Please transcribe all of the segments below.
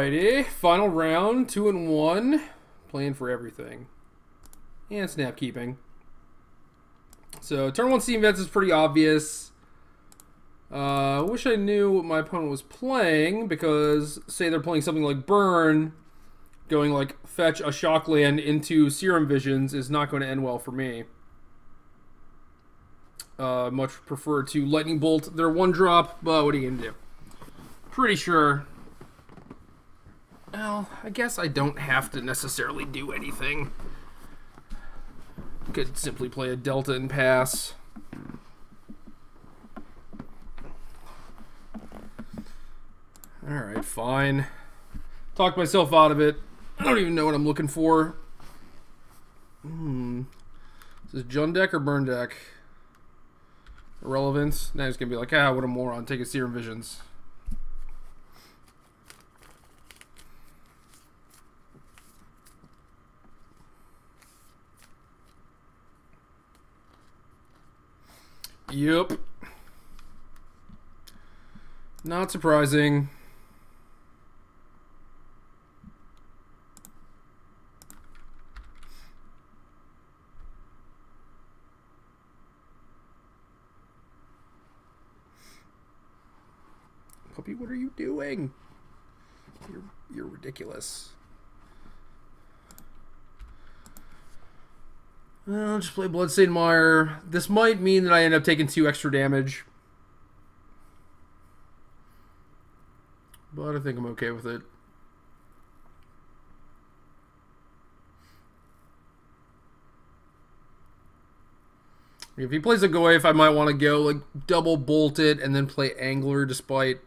Alrighty, final round, 2-1, playing for everything, and snap keeping. So turn 1 steam vents is pretty obvious. Wish I knew what my opponent was playing, because say they're playing something like Burn, going like fetch a shock land into Serum Visions is not going to end well for me. Much prefer to Lightning Bolt their 1-drop, but what are you going to do? Pretty sure. Well, I guess I don't have to necessarily do anything. Could simply play a Delta and pass. Alright, fine. Talked myself out of it. I don't even know what I'm looking for. Is this Jund deck or Burn deck? Irrelevant. Now he's going to be like, ah, what a moron. Take a Serum Visions. Yep. Not surprising. Puppy, what are you doing? You're ridiculous. I'll just play Bloodstained Mire. This might mean that I end up taking 2 extra damage. But I think I'm okay with it. If he plays a Goyf, I might want to go like double bolt it and then play Angler, despite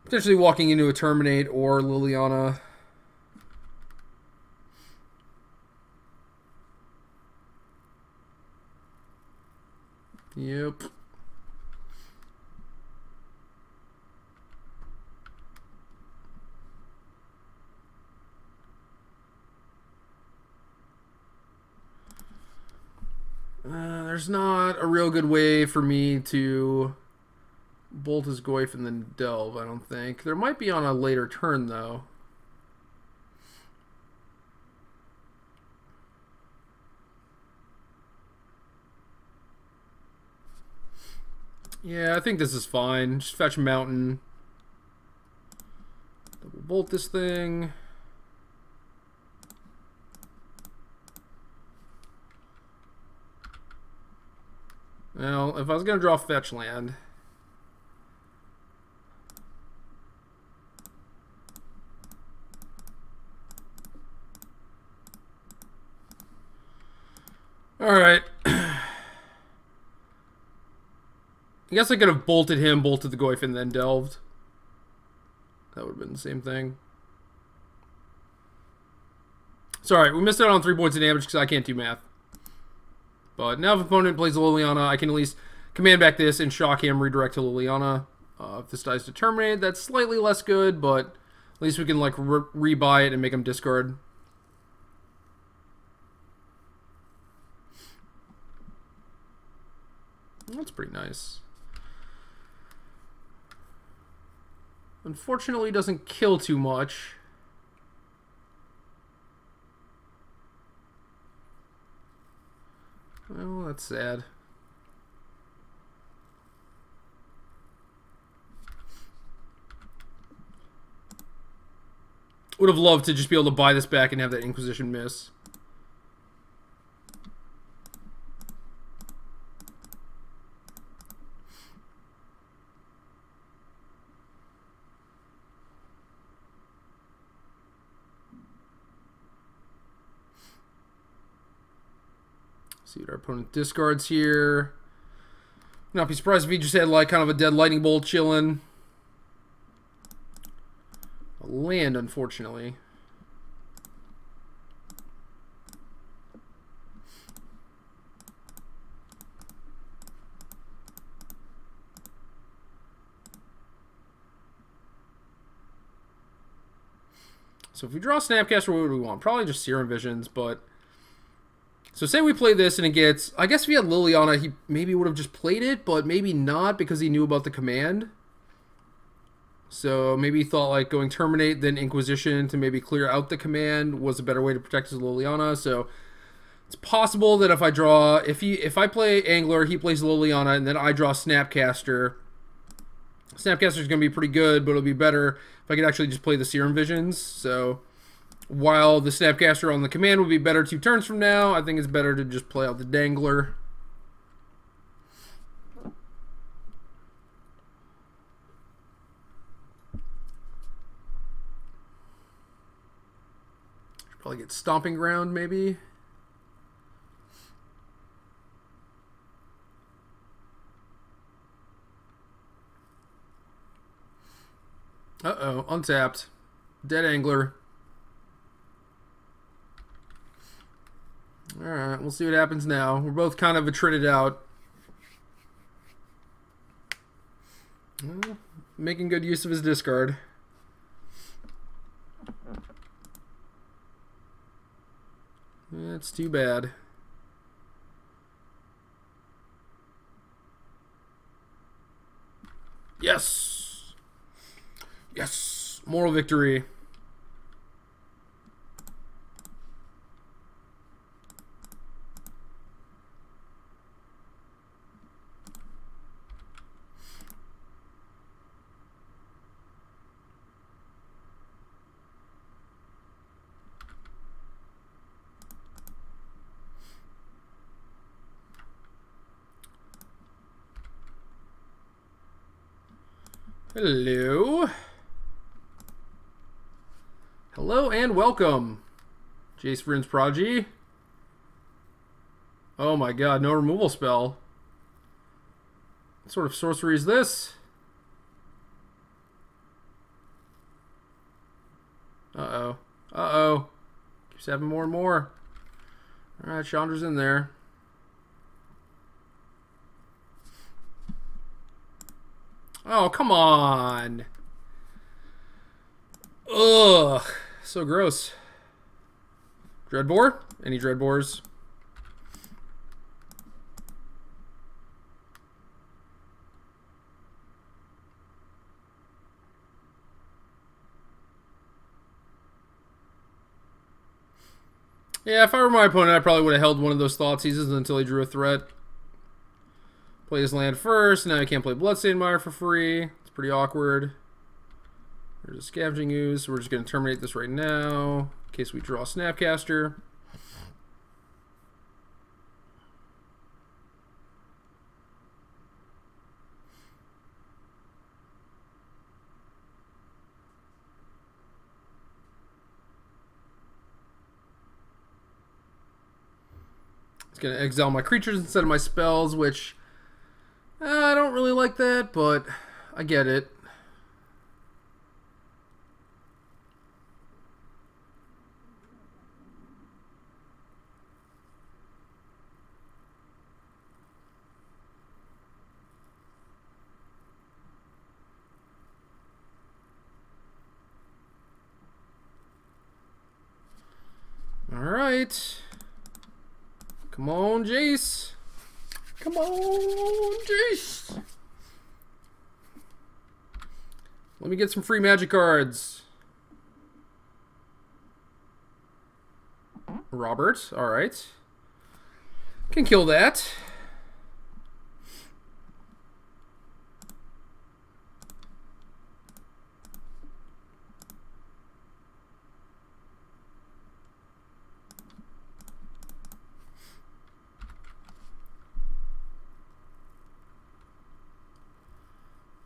potentially walking into a Terminate or Liliana. Yep. There's not a real good way for me to bolt his Goyf and then delve, I don't think. There might be on a later turn, though. Yeah, I think this is fine. Just fetch Mountain. Double bolt this thing. Well, if I was going to draw fetch land... Alright. I guess I could have bolted him, bolted the Goyf, and then delved. That would have been the same thing. Sorry, we missed out on 3 points of damage because I can't do math. But now if opponent plays Liliana, I can at least command back this and shock him, redirect to Liliana. If this dies to Terminate, that's slightly less good, but at least we can like rebuy it and make him discard. That's pretty nice. Unfortunately, it doesn't kill too much. Well, that's sad. Would have loved to just be able to buy this back and have that Inquisition miss. See what our opponent discards here. Not be surprised if he just had like kind of a dead Lightning Bolt chilling. A land, unfortunately. So if we draw Snapcaster, what would we want? Probably just Serum Visions, but... So say we play this and it gets... I guess if he had Liliana, he maybe would have just played it, but maybe not because he knew about the command. So maybe he thought like going Terminate, then Inquisition to maybe clear out the command was a better way to protect his Liliana. So it's possible that if I draw, if I play Angler, he plays Liliana, and then I draw Snapcaster. Snapcaster is going to be pretty good, but it'll be better if I could actually just play the Serum Visions. So while the Snapcaster on the command would be better 2 turns from now, I think it's better to just play out the Dangler. Probably get Stomping Ground, maybe. Uh-oh, untapped. Dead Angler. Alright, we'll see what happens now. We're both kind of attrited out. Well, making good use of his discard. That's too bad. Yes! Yes! Moral victory. Hello. Hello and welcome. Jace Vryn's Prodigy. Oh my god, no removal spell. What sort of sorcery is this? Uh-oh. Uh-oh. Keeps having more and more. Alright, Chandra's in there. Oh, come on. Ugh. So gross. Dreadbore? Any Dreadbores? Yeah, if I were my opponent, I probably would have held one of those Thought Seizes until he drew a threat. Play his land first. Now I can't play Bloodstained Mire for free. It's pretty awkward. There's a Scavenging Ooze. So we're just going to terminate this right now in case we draw Snapcaster. It's going to exile my creatures instead of my spells, which I don't really like that, but I get it. All right. Come on, Jace. Come on, Jace. Let me get some free magic cards. Robert, all right. Can kill that.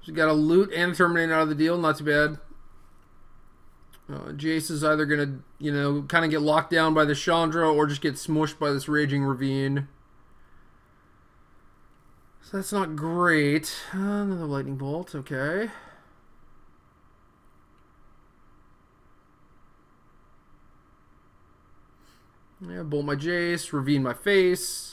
So you got a loot and a terminate out of the deal. Not too bad. Jace is either going to, you know, kind of get locked down by the Chandra or just get smushed by this Raging Ravine. So that's not great. Another Lightning Bolt. Okay. Yeah, bolt my Jace. Ravine my face.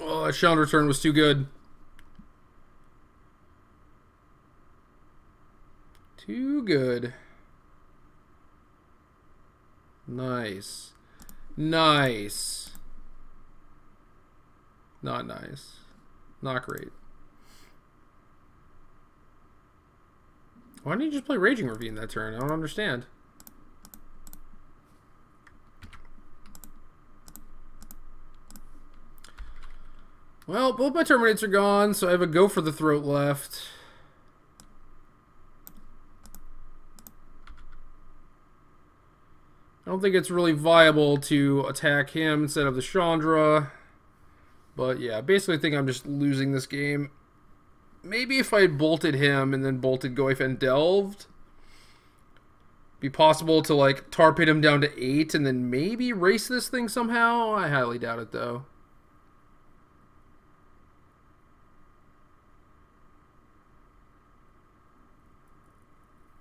Oh, that Chandra turn was too good. Too good. Nice. Nice. Not nice. Not great. Why didn't you just play Raging Ravine that turn? I don't understand. Well, both my Terminates are gone, so I have a Go for the Throat left. I don't think it's really viable to attack him instead of the Chandra. But yeah, basically I think I'm just losing this game. Maybe if I had bolted him and then bolted Goif and Delved, be possible to like tar pit him down to 8 and then maybe race this thing somehow. I highly doubt it though.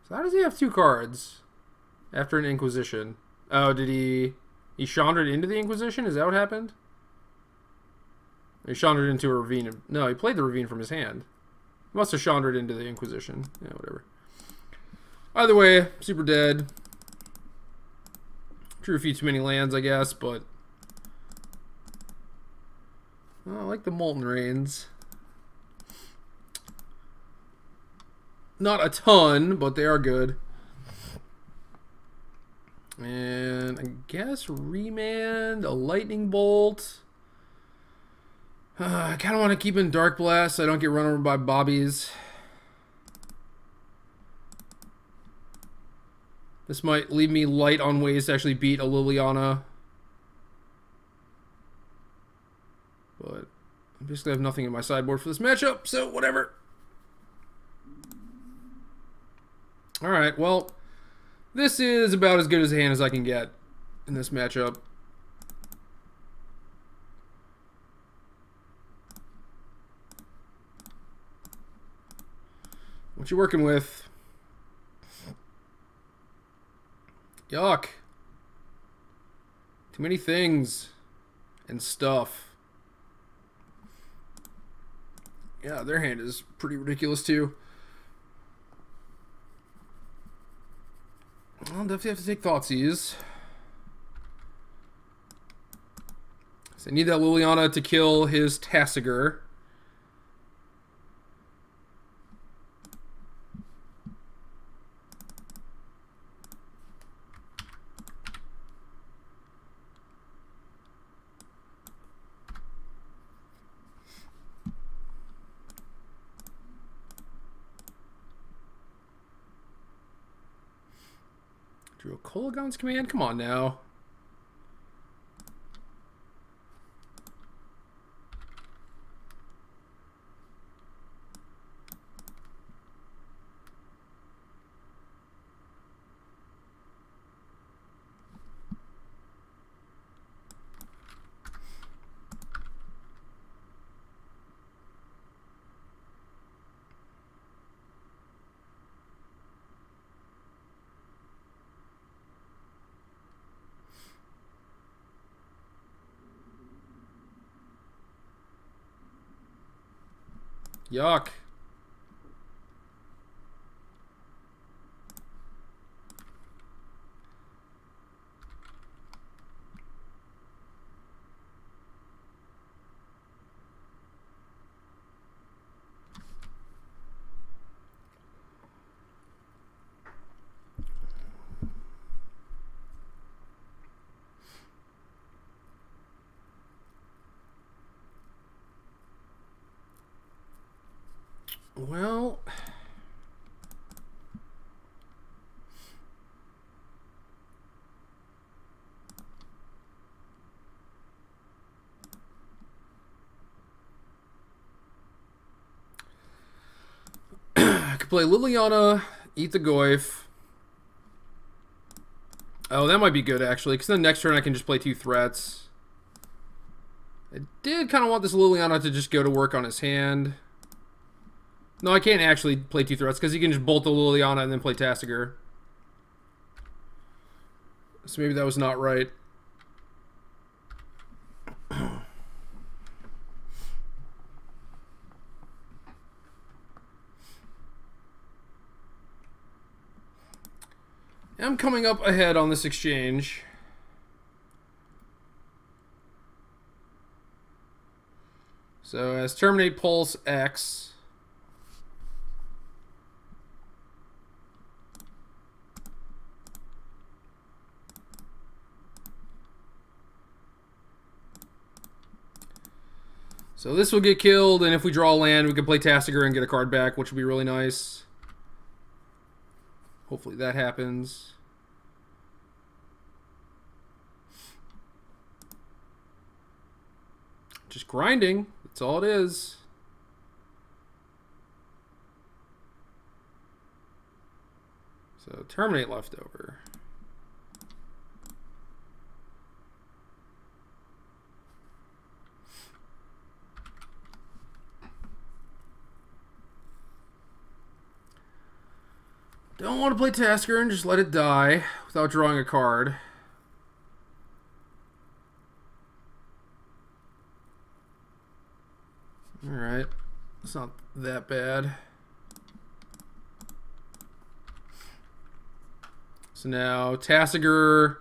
So how does he have 2 cards after an Inquisition? Oh, did he Chandred into the Inquisition? Is that what happened? He Chandred into a Ravine. No, he played the Ravine from his hand. He must have Chandred into the Inquisition. Yeah, whatever. Either way, super dead. Drew a few too many lands, I guess, but... Oh, I like the Molten Rains. Not a ton, but they are good. And I guess Remand, a Lightning Bolt. I kind of want to keep in Dark Blast so I don't get run over by Bobbies. This might leave me light on ways to actually beat a Liliana. But I basically have nothing in my sideboard for this matchup, so whatever. Alright, well, this is about as good as a hand as I can get in this matchup. What you working with? Yuck. Too many things and stuff. Yeah, their hand is pretty ridiculous too. I'll definitely have to take Thoughtseize. So I need that Liliana to kill his Tasigur. Drew a Kolagon's command? Come on now. Yuck. Well, I could play Liliana, eat the Goif. Oh, that might be good actually, because then next turn I can just play 2 threats. I did kind of want this Liliana to just go to work on his hand. No, I can't actually play 2 threats because he can just bolt the Liliana and then play Tasigur. So maybe that was not right. I'm coming up ahead on this exchange. So as terminate pulse X. So this will get killed, and if we draw land, we can play Tasigur and get a card back, which would be really nice. Hopefully that happens. Just grinding. That's all it is. So terminate leftover. Don't want to play Tasker and just let it die without drawing a card. Alright. It's not that bad. So now Tasigur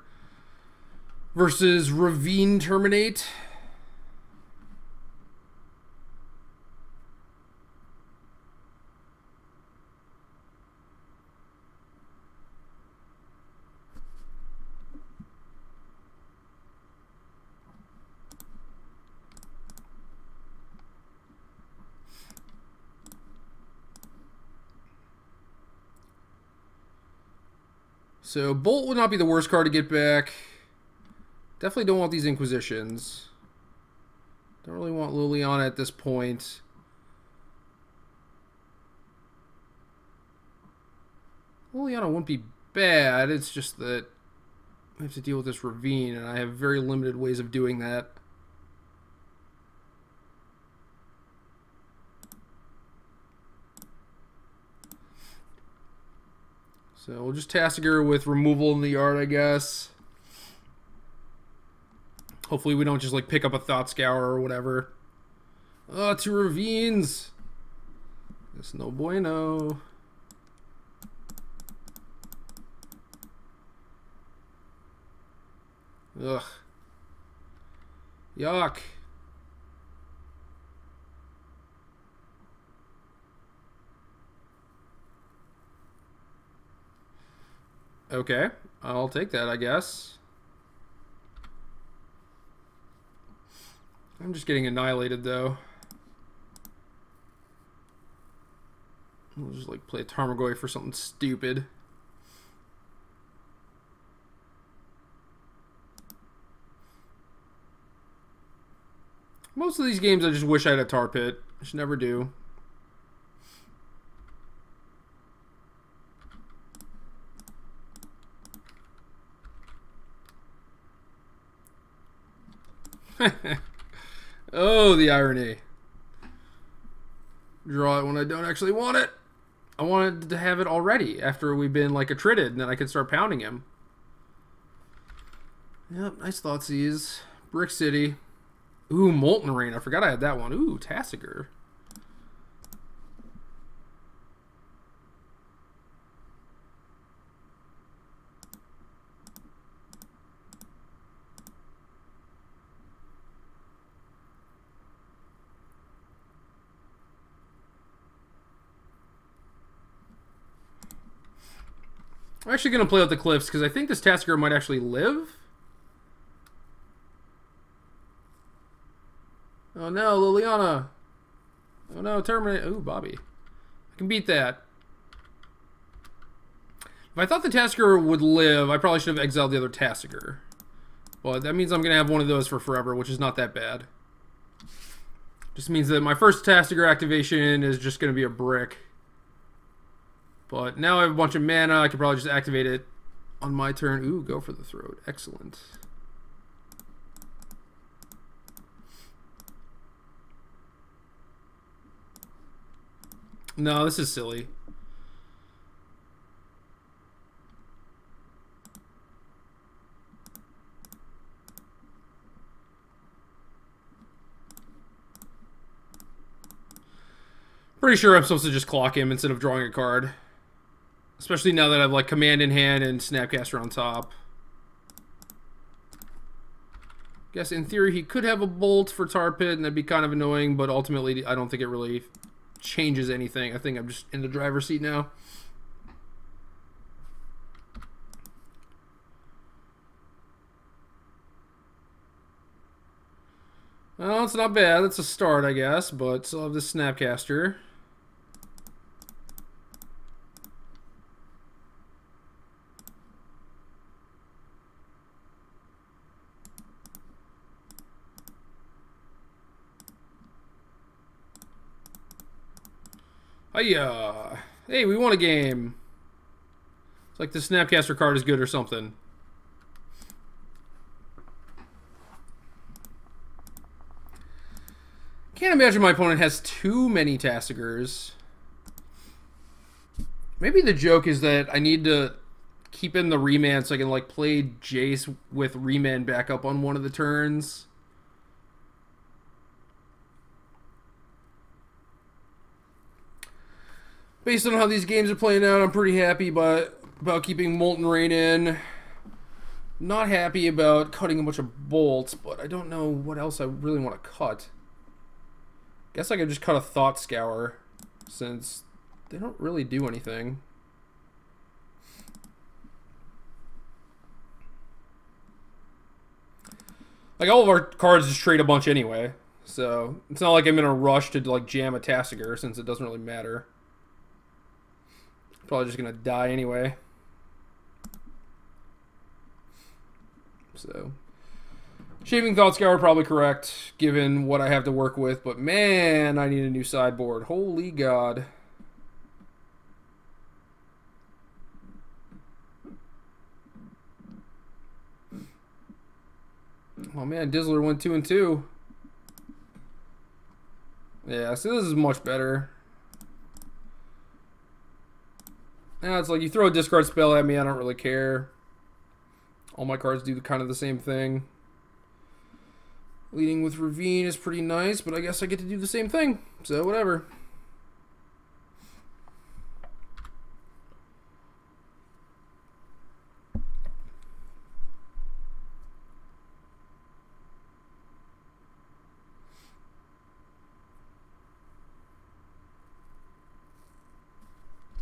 versus Ravine Terminate. So Bolt would not be the worst card to get back. Definitely don't want these Inquisitions. Don't really want Liliana at this point. Liliana wouldn't be bad. It's just that I have to deal with this Ravine, and I have very limited ways of doing that. So we'll just Tasigur with removal in the yard, I guess. Hopefully we don't just like pick up a Thought Scour or whatever. Oh, 2 Ravines. It's no bueno. Ugh. Yuck. Okay, I'll take that, I guess. I'm just getting annihilated, though. We'll just, like, play a Tarmogoyf for something stupid. Most of these games, I just wish I had a Tar Pit. I should never do. Oh, the irony. Draw it when I don't actually want it. I wanted to have it already after we've been like attritted, and then I could start pounding him. Yep, nice Thoughtseize. Brick City. Ooh, Molten Rain. I forgot I had that one. Ooh, Tasigur. I'm actually going to play out the Cliffs because I think this Tasigur might actually live. Oh no, Liliana. Oh no, Terminate. Ooh, Bobby. I can beat that. If I thought the Tasigur would live, I probably should have exiled the other Tasigur. But that means I'm going to have one of those for forever, which is not that bad. Just means that my first Tasigur activation is just going to be a brick. But now I have a bunch of mana. I could probably just activate it on my turn. Ooh, go for the throat. Excellent. No, this is silly. Pretty sure I'm supposed to just clock him instead of drawing a card. Especially now that I have like Command in hand and Snapcaster on top. Guess in theory he could have a Bolt for Tar Pit, and that'd be kind of annoying, but ultimately I don't think it really changes anything. I think I'm just in the driver's seat now. Well, it's not bad. It's a start, I guess, but still have this Snapcaster. Hiya! Hey, we won a game. It's like the Snapcaster card is good or something. Can't imagine my opponent has too many Tassigers. Maybe the joke is that I need to keep in the Remand so I can like play Jace with Remand back up on one of the turns. Based on how these games are playing out, I'm pretty happy about keeping Molten Rain in. Not happy about cutting a bunch of bolts, but I don't know what else I really want to cut. Guess I could just cut a Thought Scour, since they don't really do anything. Like, all of our cards just trade a bunch anyway, so it's not like I'm in a rush to like jam a Tassiger, since it doesn't really matter. Probably just gonna die anyway. So, Shaving Thought Scour probably correct, given what I have to work with, but man, I need a new sideboard. Holy God. Oh man, Dizzler went 2 and 2. Yeah, so this is much better. Now it's like you throw a discard spell at me, I don't really care. All my cards do kind of the same thing. Leading with Ravine is pretty nice, but I guess I get to do the same thing. So, whatever.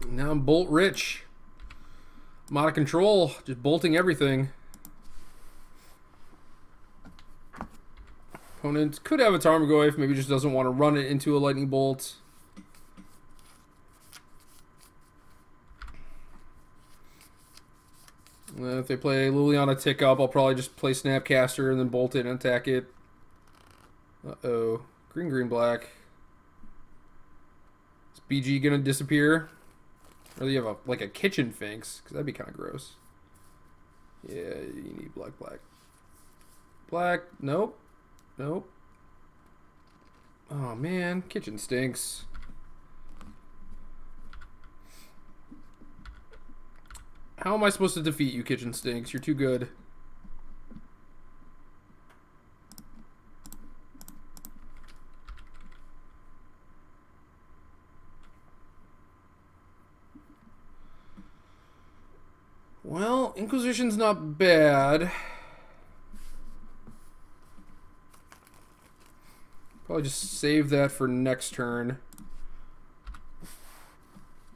Now I'm bolt rich. I'm out of control. Just bolting everything. Opponent could have a Tarmogoyf, maybe just doesn't want to run it into a lightning bolt. If they play Liliana tick up, I'll probably just play Snapcaster and then bolt it and attack it. Uh-oh. Green, green, black. Is BG gonna disappear? Or do you have like a kitchen Finks? Because that'd be kind of gross. Yeah, you need black, black. Black, nope. Nope. Oh man, kitchen stinks. How am I supposed to defeat you, kitchen stinks? You're too good. Well, Inquisition's not bad. Probably just save that for next turn.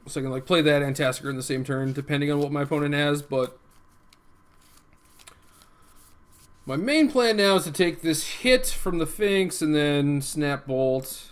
So I can like play that and Tasker in the same turn, depending on what my opponent has, but my main plan now is to take this hit from the Finks and then Snap Bolt.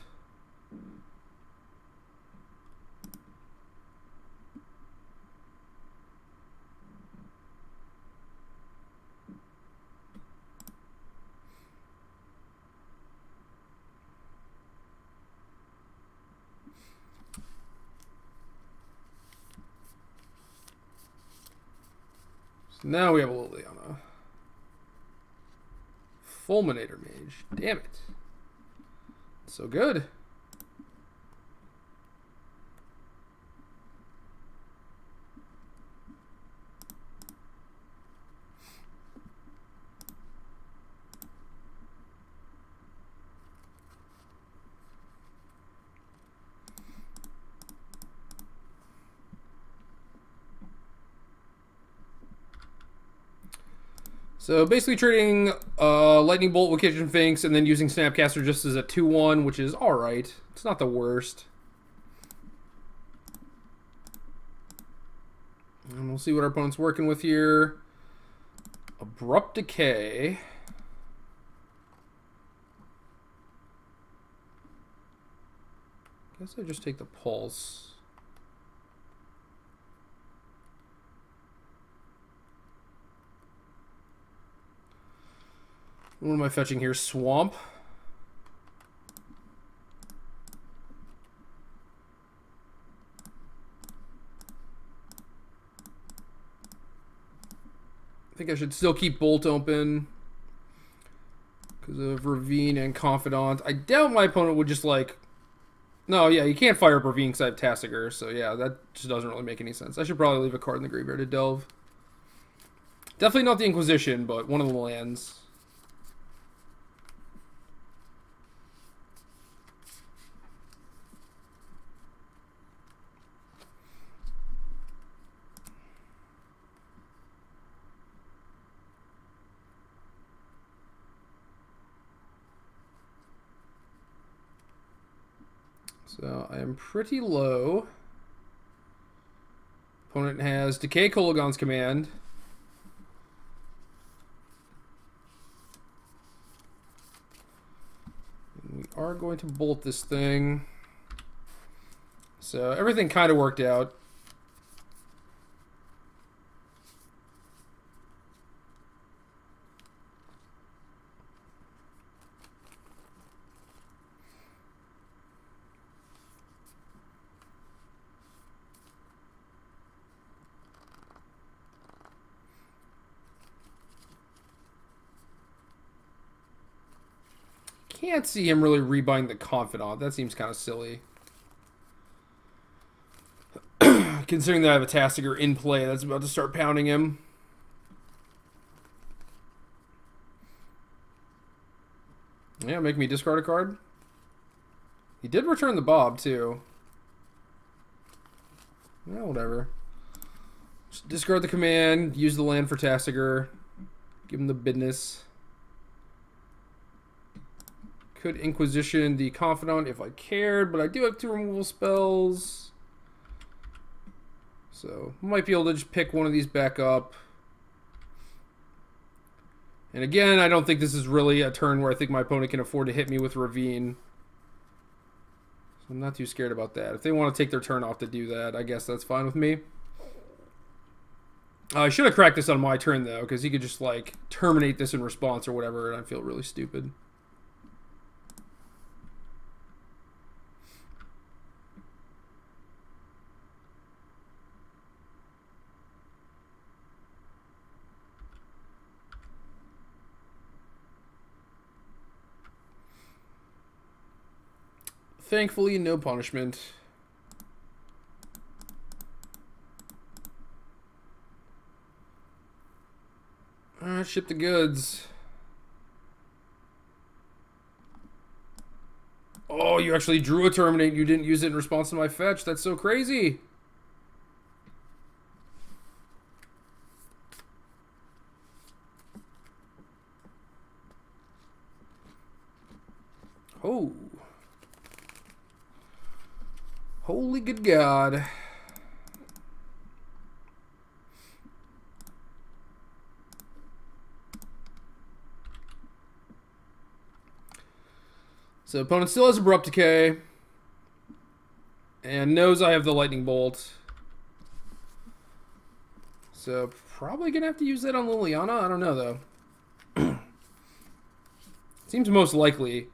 Now we have a Liliana. Fulminator Mage. Damn it. So good. So basically trading Lightning Bolt with Kitchen Finks and then using Snapcaster just as a 2-1, which is alright. It's not the worst. And we'll see what our opponent's working with here. Abrupt Decay. Guess I just take the Pulse. What am I fetching here? Swamp. I think I should still keep Bolt open because of Ravine and Confidant. I doubt my opponent would just like... No, yeah, you can't fire up Ravine because I have Tassiger, so yeah, that just doesn't really make any sense. I should probably leave a card in the graveyard to delve. Definitely not the Inquisition, but one of the lands. So I am pretty low. Opponent has Decay Kolaghan's Command. And we are going to bolt this thing. So everything kind of worked out. Can't see him really rebuying the Confidant. That seems kind of silly. Considering that I have a Tassiger in play that's about to start pounding him. Yeah, make me discard a card. He did return the Bob, too. Yeah, whatever. Just discard the command, use the land for Tassiger. Give him the business. Could Inquisition the Confidant if I cared, but I do have 2 removal spells. So, might be able to just pick one of these back up. And again, I don't think this is really a turn where I think my opponent can afford to hit me with Ravine. So I'm not too scared about that. If they want to take their turn off to do that, I guess that's fine with me. I should have cracked this on my turn, though, because he could just, like, terminate this in response or whatever, and I feel really stupid. Thankfully, no punishment. Ship the goods. Oh, you actually drew a Terminate. You didn't use it in response to my fetch. That's so crazy. Oh. Holy good God. So opponent still has Abrupt Decay. And knows I have the Lightning Bolt. So probably going to have to use that on Liliana. I don't know, though. Seems most likely.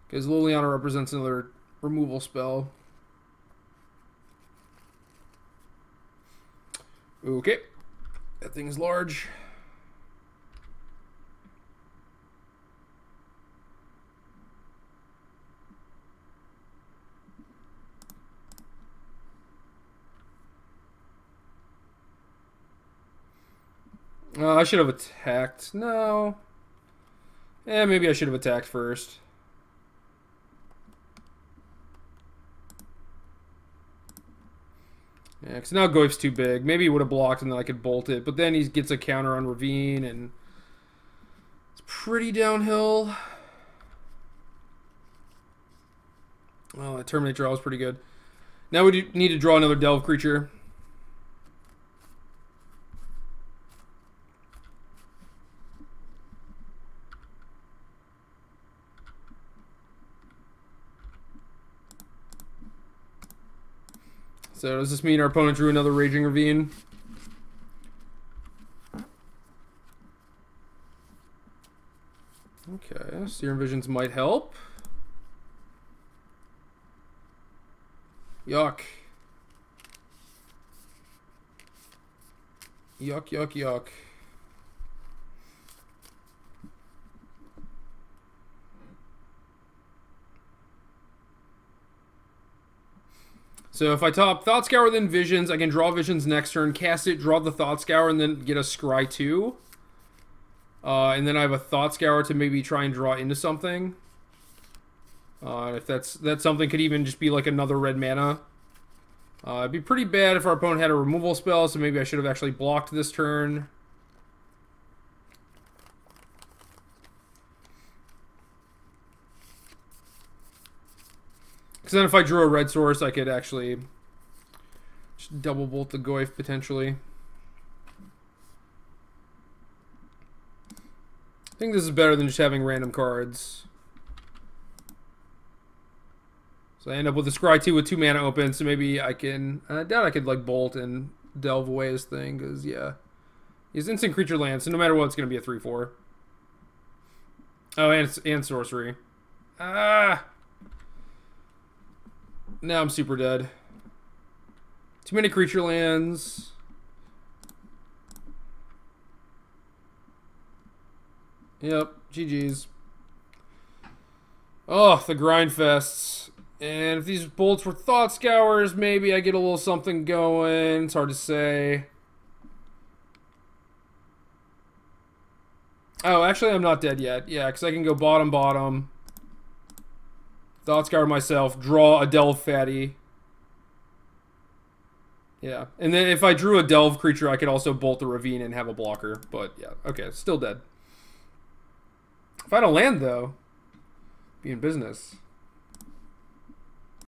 Because Liliana represents another removal spell. Okay. That thing is large. I should have attacked. No. Maybe I should have attacked first. Yeah, because now Goyf's too big. Maybe he would have blocked and then I could bolt it. But then he gets a counter on Ravine and pretty downhill. Well, that Terminate draw was pretty good. Now we need to draw another Delve creature. So does this mean our opponent drew another Raging Ravine? Okay, Serum Visions might help. Yuck. Yuck, yuck, yuck. So if I top Thought Scour, then Visions, I can draw Visions next turn, cast it, draw the Thought Scour, and then get a Scry 2. And then I have a Thought Scour to maybe try and draw into something. If that something could even just be like another red mana. It'd be pretty bad if our opponent had a removal spell, so maybe I should have actually blocked this turn. Because then if I drew a red source, I could actually just double bolt the Goyf potentially. I think this is better than just having random cards. So I end up with a Scry 2 with 2 mana open, so maybe I can... I doubt I could like bolt and delve away his thing, because yeah. He's instant creature land, so no matter what, it's going to be a 3/4. Oh, and sorcery. Ah! Now I'm super dead. Too many creature lands. Yep, GG's. Oh, the grind fests. And if these bolts were Thought Scours, maybe I get a little something going. It's hard to say. Oh, actually, I'm not dead yet. Yeah, because I can go bottom, bottom. Thought Scour myself. Draw a Delve Fatty. Yeah. And then if I drew a Delve creature, I could also bolt the Ravine and have a blocker. But yeah, okay, still dead. If I had a land, though, be in business.